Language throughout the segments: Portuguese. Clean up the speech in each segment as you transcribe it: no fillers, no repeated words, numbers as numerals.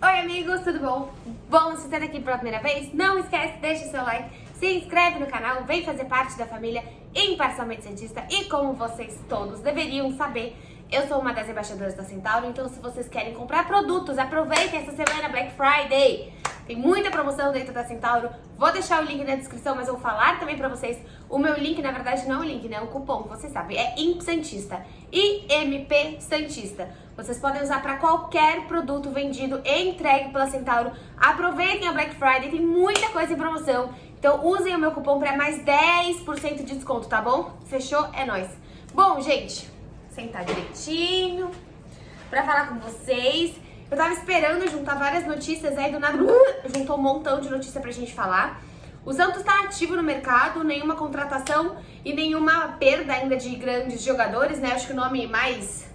Oi amigos, tudo bom? Bom, se você tá aqui pela primeira vez, não esquece, deixa o seu like, se inscreve no canal, vem fazer parte da família Imparcialmente Santista e como vocês todos deveriam saber, eu sou uma das embaixadoras da Centauro, então se vocês querem comprar produtos, aproveitem essa semana Black Friday. Tem muita promoção dentro da Centauro, vou deixar o link na descrição, mas eu vou falar também pra vocês, o meu link, na verdade não é o link, né, é o cupom, vocês sabem, é IMP Santista, IMP Santista. Vocês podem usar para qualquer produto vendido e entregue pela Centauro. Aproveitem a Black Friday, tem muita coisa em promoção. Então usem o meu cupom para mais 10% de desconto, tá bom? Fechou? É nóis. Bom, gente, sentar direitinho para falar com vocês. Eu tava esperando juntar várias notícias, aí do nada juntou um montão de notícia pra gente falar. O Santos tá ativo no mercado, nenhuma contratação e nenhuma perda ainda de grandes jogadores, né? Acho que o nome mais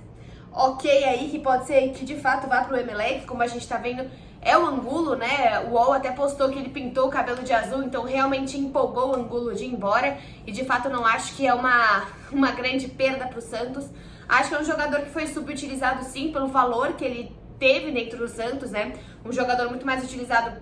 ok aí, que pode ser que de fato vá pro Emelec, como a gente tá vendo, é o Angulo, né? O UOL até postou que ele pintou o cabelo de azul, então realmente empolgou o Angulo de ir embora. E de fato não acho que é uma grande perda pro Santos. Acho que é um jogador que foi subutilizado sim pelo valor que ele teve dentro do Santos, né? Um jogador muito mais utilizado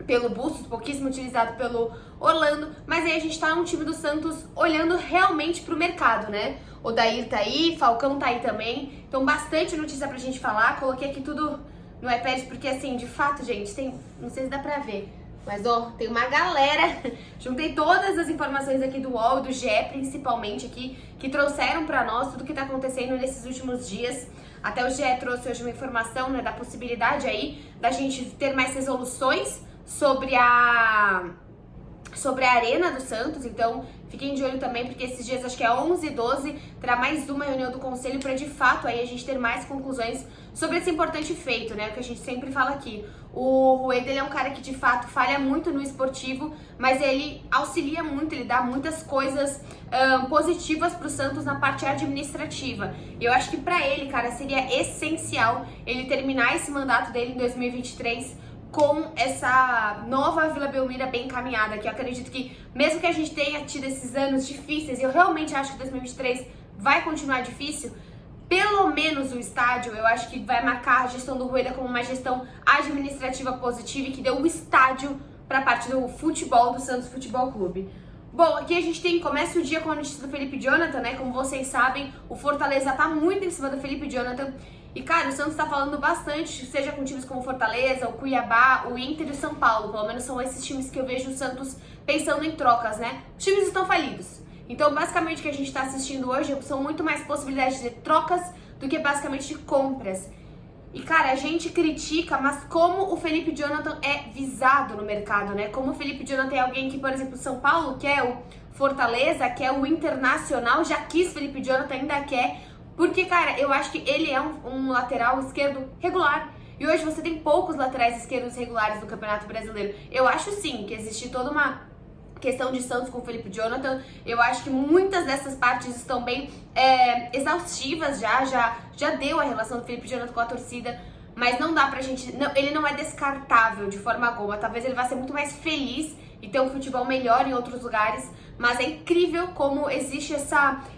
pelo Bustos, pouquíssimo utilizado pelo Orlando, mas aí a gente tá num time do Santos olhando realmente pro mercado, né? O Dair tá aí, Falcão tá aí também, então bastante notícia pra gente falar, coloquei aqui tudo no iPad, porque assim, de fato, gente, tem, não sei se dá pra ver, mas ó, tem uma galera, juntei todas as informações aqui do UOL e do GE, principalmente aqui, que trouxeram pra nós tudo que tá acontecendo nesses últimos dias. Até o GE trouxe hoje uma informação, né, da possibilidade aí da gente ter mais resoluções sobre a Arena do Santos, então fiquem de olho também, porque esses dias, acho que é 11 e 12, terá mais uma reunião do Conselho para de fato aí a gente ter mais conclusões sobre esse importante feito, né, o que a gente sempre fala aqui. O Rueda, ele é um cara que de fato falha muito no esportivo, mas ele auxilia muito, ele dá muitas coisas positivas pro Santos na parte administrativa. E eu acho que pra ele, cara, seria essencial ele terminar esse mandato dele em 2023 com essa nova Vila Belmiro bem encaminhada, que eu acredito que, mesmo que a gente tenha tido esses anos difíceis, eu realmente acho que 2023 vai continuar difícil, pelo menos o estádio, eu acho que vai marcar a gestão do Rueda como uma gestão administrativa positiva e que deu o estádio para a parte do futebol do Santos Futebol Clube. Bom, aqui a gente começa o dia com a notícia do Felipe Jonathan, né? Como vocês sabem, o Fortaleza tá muito em cima do Felipe Jonathan. E, cara, o Santos tá falando bastante, seja com times como Fortaleza, o Cuiabá, o Inter e o São Paulo. Pelo menos são esses times que eu vejo o Santos pensando em trocas, né? Os times estão falidos. Então, basicamente, o que a gente tá assistindo hoje são muito mais possibilidades de trocas do que basicamente de compras. E, cara, a gente critica, mas como o Felipe Jonathan é visado no mercado, né? Como o Felipe Jonathan é alguém que, por exemplo, o São Paulo quer, o Fortaleza quer, o Internacional já quis, Felipe Jonathan ainda quer. Porque, cara, eu acho que ele é um lateral esquerdo regular. E hoje você tem poucos laterais esquerdos regulares no Campeonato Brasileiro. Eu acho, sim, que existe toda uma questão de Santos com o Felipe Jonathan. Eu acho que muitas dessas partes estão bem exaustivas já deu a relação do Felipe Jonathan com a torcida, mas não dá pra gente, não, ele não é descartável de forma alguma. Talvez ele vá ser muito mais feliz e ter um futebol melhor em outros lugares, mas é incrível como existe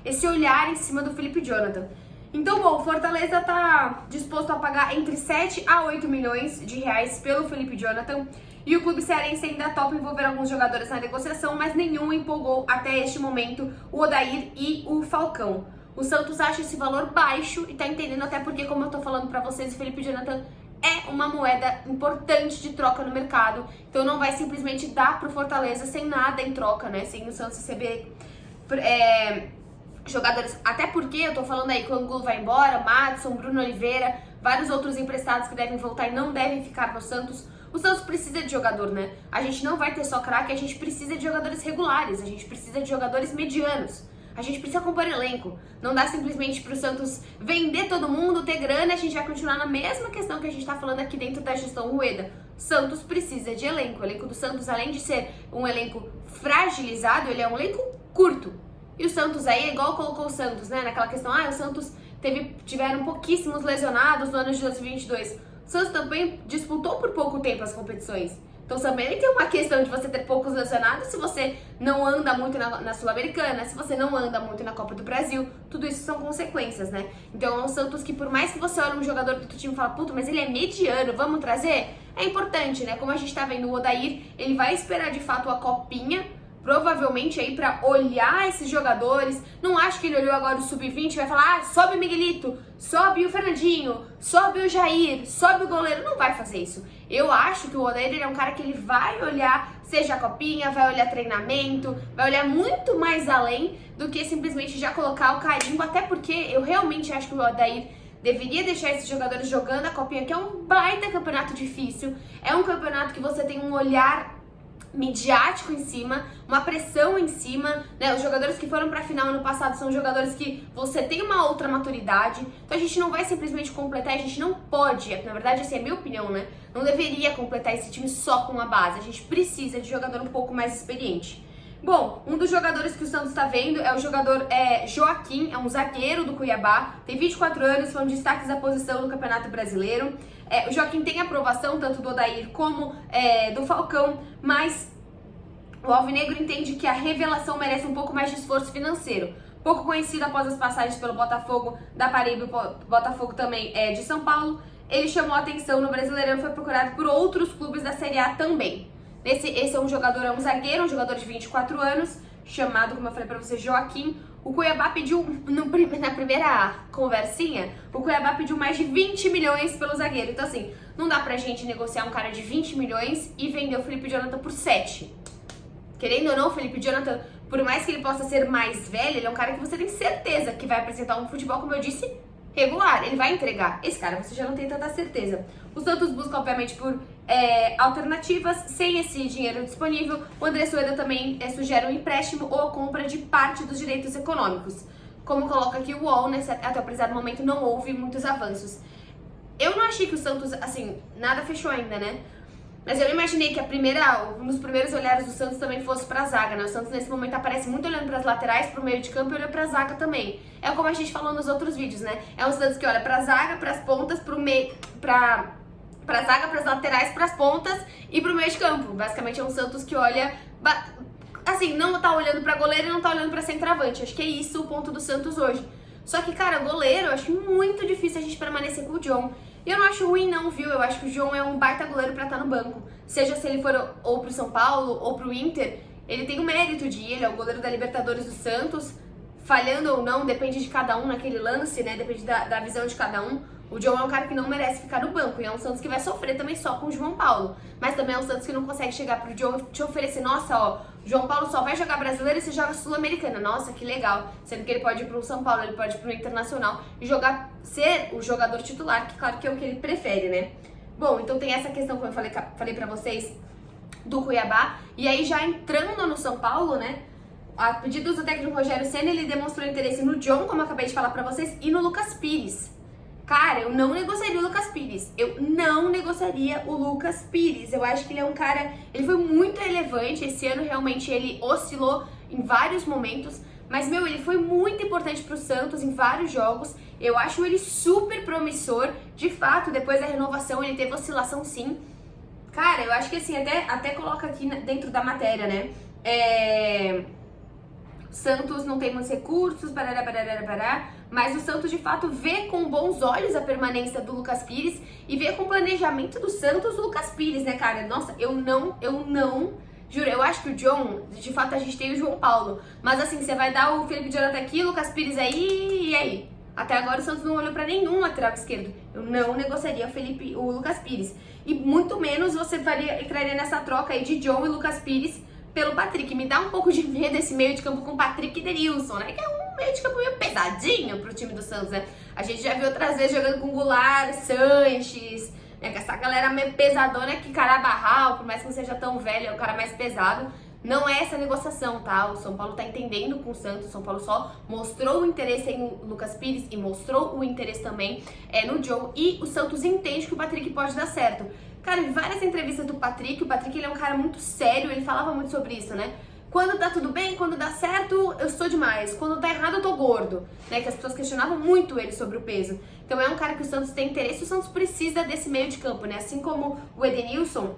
esse olhar em cima do Felipe Jonathan. Então, bom, o Fortaleza tá disposto a pagar entre 7 a 8 milhões de reais pelo Felipe Jonathan. E o clube cearense ainda topa envolver alguns jogadores na negociação, mas nenhum empolgou até este momento o Odair e o Falcão. O Santos acha esse valor baixo e tá entendendo até porque, como eu tô falando pra vocês, o Felipe Jonathan é uma moeda importante de troca no mercado. Então não vai simplesmente dar pro Fortaleza sem nada em troca, né? Sem o Santos receber jogadores. Até porque eu tô falando aí que o Angulo vai embora, Madison, Bruno Oliveira, vários outros emprestados que devem voltar e não devem ficar no Santos. O Santos precisa de jogador, né? A gente não vai ter só craque, a gente precisa de jogadores regulares, a gente precisa de jogadores medianos. A gente precisa compor elenco. Não dá simplesmente pro Santos vender todo mundo, ter grana, a gente vai continuar na mesma questão que a gente tá falando aqui dentro da gestão Rueda. Santos precisa de elenco. O elenco do Santos, além de ser um elenco fragilizado, ele é um elenco curto. E o Santos aí, igual colocou o Santos, né? Naquela questão, o Santos tiveram pouquíssimos lesionados no ano de 2022. O Santos também disputou por pouco tempo as competições. Então também tem uma questão de você ter poucos lesionados se você não anda muito na Sul-Americana, se você não anda muito na Copa do Brasil, tudo isso são consequências, né? Então é um Santos que por mais que você olhe um jogador do outro time e fala, puta, mas ele é mediano, vamos trazer? É importante, né? Como a gente tá vendo o Odair, ele vai esperar de fato a copinha, provavelmente aí pra olhar esses jogadores. Não acho que ele olhou agora o Sub-20 e vai falar, sobe o Miguelito, sobe o Fernandinho, sobe o Jair, sobe o goleiro. Não vai fazer isso. Eu acho que o Odair ele é um cara que ele vai olhar, seja a copinha, vai olhar treinamento, vai olhar muito mais além do que simplesmente já colocar o carimbo, até porque eu realmente acho que o Odair deveria deixar esses jogadores jogando a copinha, que é um baita campeonato difícil, é um campeonato que você tem um olhar midiático em cima, uma pressão em cima, né? Os jogadores que foram pra final ano passado são jogadores que você tem uma outra maturidade, então a gente não vai simplesmente completar, a gente não pode, na verdade essa é a minha opinião, né? Não deveria completar esse time só com uma base, a gente precisa de jogador um pouco mais experiente. Bom, um dos jogadores que o Santos está vendo é o jogador Joaquim, é um zagueiro do Cuiabá, tem 24 anos, foi um destaque da posição no Campeonato Brasileiro. O Joaquim tem aprovação tanto do Odair como do Falcão, mas o Alvinegro entende que a revelação merece um pouco mais de esforço financeiro. Pouco conhecido após as passagens pelo Botafogo da Paraíba e Botafogo também de São Paulo, ele chamou a atenção no Brasileirão e foi procurado por outros clubes da Série A também. Esse é um jogador, é um zagueiro, um jogador de 24 anos, chamado, como eu falei pra você, Joaquim. O Cuiabá pediu, na primeira conversinha, o Cuiabá pediu mais de 20 milhões pelo zagueiro. Então assim, não dá pra gente negociar um cara de 20 milhões e vender o Felipe Jonathan por 7. Querendo ou não, o Felipe Jonathan, por mais que ele possa ser mais velho, ele é um cara que você tem certeza que vai apresentar um futebol, como eu disse, regular. Ele vai entregar. Esse cara você já não tem tanta certeza. O Santos busca, obviamente, por alternativas. Sem esse dinheiro disponível, o André Sueda também sugere um empréstimo ou a compra de parte dos direitos econômicos. Como coloca aqui o UOL, né, até o presente momento não houve muitos avanços. Eu não achei que o Santos, assim, nada fechou ainda, né? Mas eu imaginei que um dos primeiros olhares do Santos também fosse pra zaga, né? O Santos nesse momento aparece muito olhando pras laterais, pro meio de campo e olha pra zaga também. É como a gente falou nos outros vídeos, né? É um Santos que olha pra zaga, pras pontas, pro meio, pra zaga, pras laterais, pras pontas e pro meio de campo. Basicamente é um Santos que olha, assim, não tá olhando pra goleiro e não tá olhando pra centroavante. Acho que é isso o ponto do Santos hoje. Só que, cara, goleiro, eu acho muito difícil a gente permanecer com o John. E eu não acho ruim não, viu? Eu acho que o John é um baita goleiro pra estar no banco. Seja se ele for ou pro São Paulo ou pro Inter, ele tem o mérito de ir, ele é o goleiro da Libertadores do Santos. Falhando ou não, depende de cada um naquele lance, né? Depende da visão de cada um. O John é um cara que não merece ficar no banco. E é um Santos que vai sofrer também só com o João Paulo. Mas também é um Santos que não consegue chegar pro John e te oferecer, nossa, ó, o João Paulo só vai jogar brasileiro e você joga sul-americana. Nossa, que legal. Sendo que ele pode ir pro São Paulo, ele pode ir pro Internacional e ser o jogador titular, que claro que é o que ele prefere, né? Bom, então tem essa questão, como eu falei pra vocês, do Cuiabá. E aí já entrando no São Paulo, né? A pedido do técnico Rogério Ceni, ele demonstrou interesse no John, como eu acabei de falar pra vocês, e no Lucas Pires. Cara, eu não negociaria o Lucas Pires. Eu não negociaria o Lucas Pires. Eu acho que ele é um cara... Ele foi muito relevante. Esse ano, realmente, ele oscilou em vários momentos. Mas, meu, ele foi muito importante pro Santos em vários jogos. Eu acho ele super promissor. De fato, depois da renovação, ele teve oscilação, sim. Cara, eu acho que, assim, até coloca aqui dentro da matéria, né? Santos não tem muitos recursos, mas o Santos de fato vê com bons olhos a permanência do Lucas Pires e vê com o planejamento do Santos o Lucas Pires, né, cara? Nossa, eu não, juro, eu acho que o John, de fato a gente tem o João Paulo, mas assim, você vai dar o Felipe Jonathan aqui, o Lucas Pires aí, e aí? Até agora o Santos não olhou pra nenhum lateral esquerdo. Eu não negociaria o Lucas Pires. E muito menos você entraria nessa troca aí de John e Lucas Pires pelo Patrick. Me dá um pouco de medo esse meio de campo com Patrick e Denilson, né? Que é um meio de campo meio pesadinho pro time do Santos, né? A gente já viu outras vezes jogando com Goulart, Sanches, né? Com essa galera meio pesadona que Carabarral, por mais que não seja tão velho, é o cara mais pesado. Não é essa negociação, tá? O São Paulo tá entendendo com o Santos. O São Paulo só mostrou o interesse em Lucas Pires e mostrou o interesse também no John. E o Santos entende que o Patrick pode dar certo. Cara, em várias entrevistas do Patrick, o Patrick ele é um cara muito sério, ele falava muito sobre isso, né? Quando tá tudo bem, quando dá certo, eu sou demais. Quando tá errado, eu tô gordo, né? Que as pessoas questionavam muito ele sobre o peso. Então é um cara que o Santos tem interesse e o Santos precisa desse meio de campo, né? Assim como o Edenilson,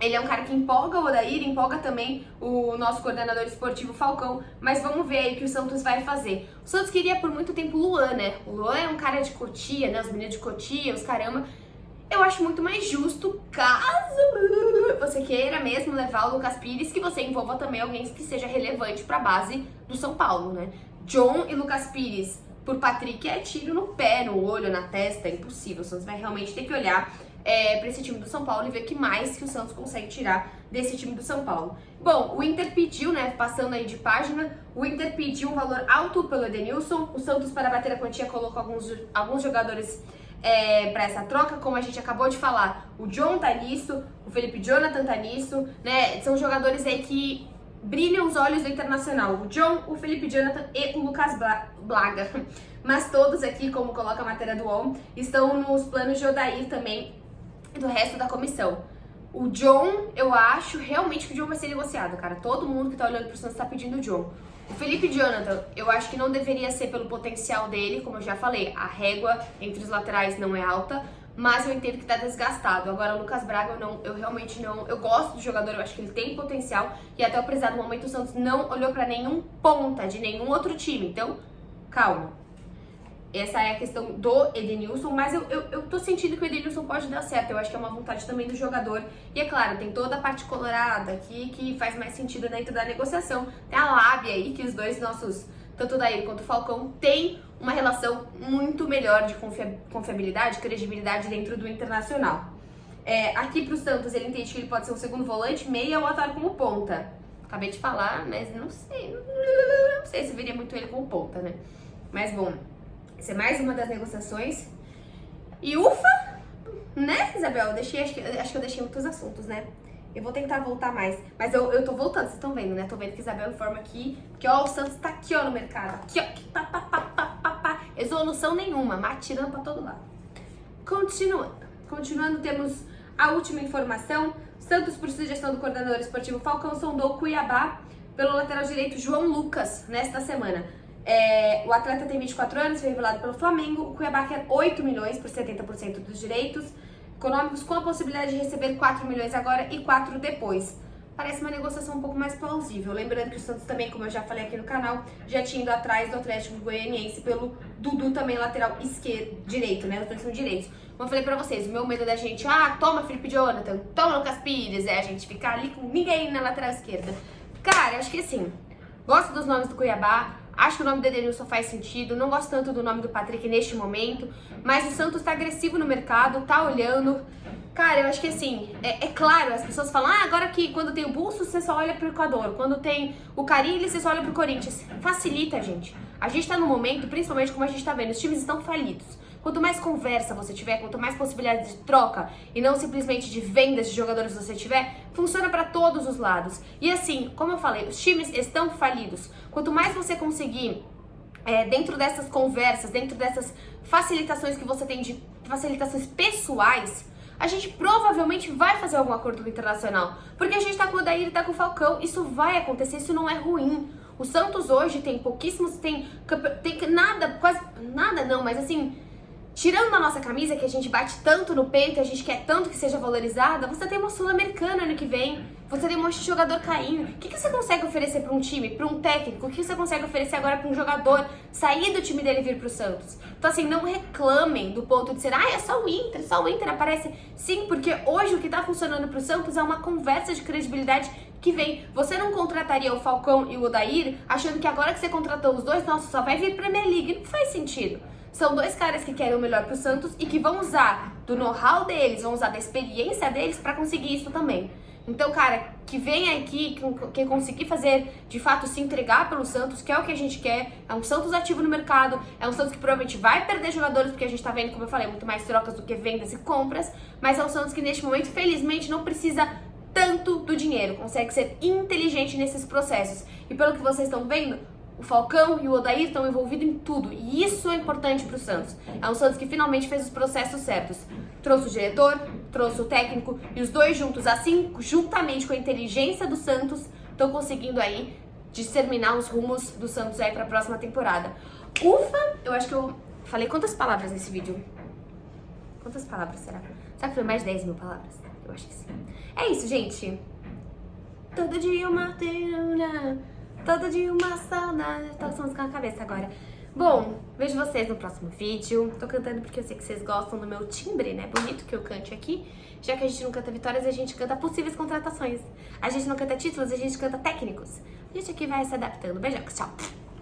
Ele é um cara que empolga o Odair, empolga também o nosso coordenador esportivo Falcão, mas vamos ver aí o que o Santos vai fazer. O Santos queria por muito tempo o Luan, né? O Luan é um cara de Cotia, né? Os meninos de Cotia, os caramba. Eu acho muito mais justo, caso você queira mesmo levar o Lucas Pires, que você envolva também alguém que seja relevante para a base do São Paulo, né? John e Lucas Pires por Patrick é tiro no pé, no olho, na testa, é impossível. O Santos vai realmente ter que olhar para esse time do São Paulo e ver o que mais que o Santos consegue tirar desse time do São Paulo. Bom, o Inter pediu, né, passando aí de página, o Inter pediu um valor alto pelo Edenilson, o Santos, para bater a quantia, colocou alguns jogadores para essa troca, como a gente acabou de falar. O John tá nisso, o Felipe Jonathan tá nisso, né, são jogadores aí que brilham os olhos do Internacional. O John, o Felipe Jonathan e o Lucas Blaga. Mas todos aqui, como coloca a matéria do ON, estão nos planos de Odair também e do resto da comissão. O John, eu acho realmente que o John vai ser negociado, cara. Todo mundo que tá olhando pro Santos tá pedindo o John. O Felipe Jonathan, eu acho que não deveria ser pelo potencial dele, como eu já falei. A régua entre os laterais não é alta, mas eu entendo que tá desgastado. Agora, o Lucas Braga, eu realmente não... Eu gosto do jogador, eu acho que ele tem potencial. E até o prezado momento, o Santos não olhou pra nenhum ponta de nenhum outro time. Então, calma. Essa é a questão do Edenilson, mas eu tô sentindo que o Edenilson pode dar certo. Eu acho que é uma vontade também do jogador. E é claro, tem toda a parte colorada aqui que faz mais sentido dentro da negociação. Tem a lábia aí que os dois nossos, tanto o Odair quanto o Falcão, tem uma relação muito melhor de confiabilidade, credibilidade dentro do Internacional. Aqui pro Santos, ele entende que ele pode ser um segundo volante, meia ou atuar como ponta. Acabei de falar, mas não sei se veria muito ele como ponta, né? Mas bom... Essa é mais uma das negociações. E ufa! Né, Isabel? Acho que eu deixei muitos assuntos, né? Eu vou tentar voltar mais. Mas eu tô voltando, vocês estão vendo, né? Tô vendo que a Isabel informa aqui que, ó, o Santos tá aqui, ó, no mercado. Aqui, ó. Resolução nenhuma, mas tirando pra todo lado. Continuando, temos a última informação. Santos, por sugestão do coordenador esportivo Falcão, sondou o Cuiabá pelo lateral direito João Lucas nesta semana. O atleta tem 24 anos, foi revelado pelo Flamengo. O Cuiabá quer 8 milhões por 70% dos direitos econômicos, com a possibilidade de receber 4 milhões agora e 4 depois. Parece uma negociação um pouco mais plausível. Lembrando que o Santos também, como eu já falei aqui no canal, já tinha ido atrás do Atlético Goianiense pelo Dudu, também lateral direito, né? Os dois são direitos. Como eu falei pra vocês, o meu medo da gente, toma Felipe Jonathan, toma Lucas Pires, a gente ficar ali com ninguém na lateral esquerda. Cara, acho que assim, gosto dos nomes do Cuiabá. Acho que o nome do Edenilson faz sentido, não gosto tanto do nome do Patrick neste momento, mas o Santos tá agressivo no mercado, tá olhando. Cara, eu acho que assim, é claro, as pessoas falam, agora que quando tem o Bulls, você só olha pro Equador, quando tem o Carille, você só olha pro Corinthians. Facilita, gente. A gente tá num momento, principalmente como a gente tá vendo, os times estão falidos. Quanto mais conversa você tiver, quanto mais possibilidades de troca e não simplesmente de vendas de jogadores você tiver, funciona para todos os lados. E assim, como eu falei, os times estão falidos. Quanto mais você conseguir, dentro dessas conversas, dentro dessas facilitações que você tem de facilitações pessoais, a gente provavelmente vai fazer algum acordo com o Internacional. Porque a gente tá com o Odair e tá com o Falcão. Isso vai acontecer, isso não é ruim. O Santos hoje tem pouquíssimos, tem nada, quase nada não, mas assim... Tirando a nossa camisa, que a gente bate tanto no peito, a gente quer tanto que seja valorizada, você tem uma Sul-Americana ano que vem, você tem um monte de jogador caindo. O que você consegue oferecer para um time, para um técnico? O que você consegue oferecer agora para um jogador sair do time dele e vir pro Santos? Então assim, não reclamem do ponto de ser, é só o Inter aparece. Sim, porque hoje o que tá funcionando pro Santos é uma conversa de credibilidade que vem. Você não contrataria o Falcão e o Odair achando que agora que você contratou os dois, nossa, só vai vir Premier League. Não faz sentido. São dois caras que querem o melhor pro Santos e que vão usar do know-how deles, vão usar da experiência deles pra conseguir isso também. Então, cara, que venha aqui, que conseguir fazer, de fato, se entregar pelo Santos, que é o que a gente quer, é um Santos ativo no mercado, é um Santos que provavelmente vai perder jogadores, porque a gente tá vendo, como eu falei, muito mais trocas do que vendas e compras, mas é um Santos que neste momento, felizmente, não precisa tanto do dinheiro, consegue ser inteligente nesses processos. E pelo que vocês estão vendo, o Falcão e o Odair estão envolvidos em tudo. E isso é importante pro Santos. É um Santos que finalmente fez os processos certos. Trouxe o diretor, trouxe o técnico. E os dois juntos, assim, juntamente com a inteligência do Santos, estão conseguindo aí discerminar os rumos do Santos aí pra próxima temporada. Ufa! Eu acho que eu falei quantas palavras nesse vídeo? Quantas palavras será? Será que foi mais de 10 mil palavras? Eu acho que sim. É isso, gente. Todo dia uma teruna, todo dia uma saudade. Tô com essa música na cabeça agora. Bom, vejo vocês no próximo vídeo. Tô cantando porque eu sei que vocês gostam do meu timbre, né? Bonito que eu cante aqui. Já que a gente não canta vitórias, a gente canta possíveis contratações. A gente não canta títulos, a gente canta técnicos. A gente aqui vai se adaptando. Beijão, tchau.